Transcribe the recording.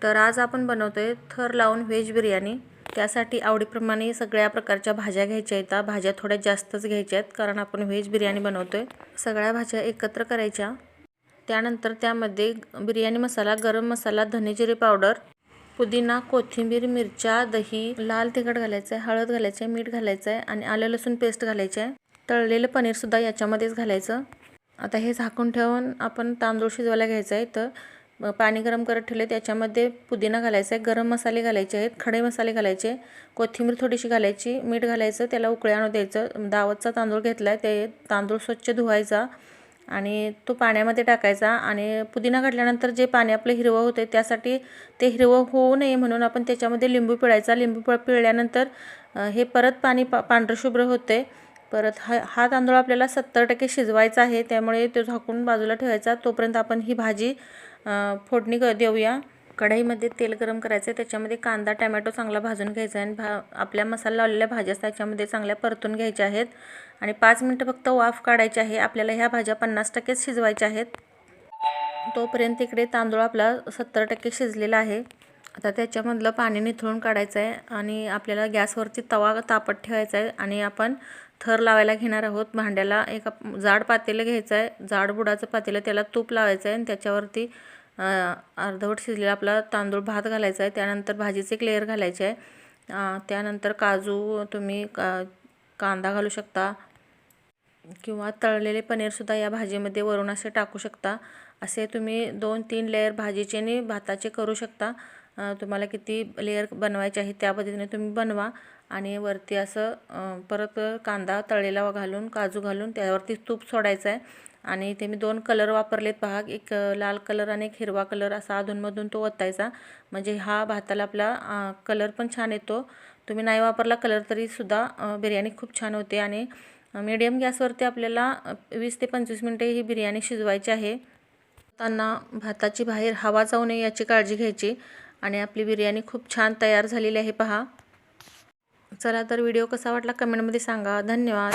तर आज आपण बनवतोय थर लावून व्हेज बिर्याणी। त्यासाठी आवडीप्रमाणे सगळ्या प्रकारच्या भाज्या घ्यायच्या आहेत। भाज्या थोड्या जास्तच घ्यायच्या आहेत कारण आपण व्हेज बिर्याणी बनवतोय। सगळ्या भाज्या एकत्र करायच्या। त्यानंतर त्यामध्ये बिर्याणी मसाला, गरम मसाला, धने जिरे पावडर, पुदिना, कोथिंबीर, मिरच्या, दही, लाल तिखट घालायचं आहे, हळद घालायची आहे, मीठ घालायचं आहे आणि आलं लसूण पेस्ट घालायची आहे। तळलेलं पनीर सुद्धा याच्यामध्येच घालायचं। आता हे झाकून ठेवून आपण तांदूळ शिजवायला घ्यायचा आहे। तर पाणी गरम करत ठेवले, त्याच्यामध्ये पुदिना घालायचा आहे, गरम मसाले घालायचे आहेत, खडे मसाले घालायचे, कोथिंबीर थोडीशी घालायची, मीठ घालायचं, त्याला उकळी आणू द्यायचं। दावतचा तांदूळ घेतलाय, ते तांदूळ स्वच्छ धुवायचा आणि तो पाण्यामध्ये टाकायचा आणि पुदिना घातल्यानंतर जे पाणी आपलं हिरवं होते त्यासाठी ते हिरवं होऊ नये म्हणून आपण त्याच्यामध्ये लिंबू पिळायचा। लिंबू पिळल्यानंतर हे परत पाणी पांढरशुभ्र होते। परत हा तांदूळ आपल्याला 70% शिजवायचा आहे, त्यामुळे तो झाकून बाजूला ठेवायचा। तोपर्यंत आपण ही भाजी फोडणी देऊया। कढईमध्ये तेल गरम करायचं, त्याच्यामध्ये कांदा टोमॅटो चांगला भाजून घ्यायचा आणि आपल्या मसाला लावलेल्या भाज्या त्याच्यामध्ये चांगल्या परतून घ्यायच्या आहेत आणि 5 मिनिटं फक्त वाफ काढायची आहे। आपल्याला ह्या भाज्या 50% शिजवायच्या आहेत। तोपर्यंत इकडे तांदूळ आपला 70% शिजलेला आहे। आता त्याच्यामधलं पाणी निथळून काढायचं आहे आणि आपल्याला गॅसवरती तवा तापत ठेवायचा आहे आणि आपण थर लावायला घेणार आहोत। भांड्याला एक जाड पातेलं घ्यायचं आहे, जाड बुडाचं पातेलं, त्याला तूप लावायचं आहे आणि त्याच्यावरती अर्धवट शिजलेला आपला तांदूळ भात घालायचा आहे। त्यानंतर भाजीचे एक लेयर घालायचे आहे। त्यानंतर काजू, तुम्ही कांदा घालू शकता किंवा तळलेले पनीरसुद्धा या भाजीमध्ये वरून असे टाकू शकता। असे तुम्ही 2-3 लेयर भाजीचे आणि भाताचे करू शकता। तुम्हाला किती लेयर बनवायचे आहे त्या पद्धतीने तुम्ही बनवा आणि वरती असं परत कांदा तळलेला घालून, काजू घालून त्यावरती तूप सोडायचं आहे आणि ते मी 2 कलर वापरलेत पहा, एक लाल कलर आणि एक हिरवा कलर, असा अधूनमधून तो ओतायचा। म्हणजे हा भाताला आपला कलर पण छान येतो। तुम्ही नाही वापरला कलर तरी सुद्धा बिर्याणी खूप छान होते आणि मीडियम गॅसवरती आपल्याला 20 ते 25 मिनिटे ही बिर्याणी शिजवायची आहे। त्यांना भाताची बाहेर हवा जाऊ नये याची काळजी घ्यायची आणि आपली बिर्याणी खूप छान तयार झालेली आहे पहा। चला तर व्हिडिओ कसा वाटला कमेंटमध्ये सांगा। धन्यवाद।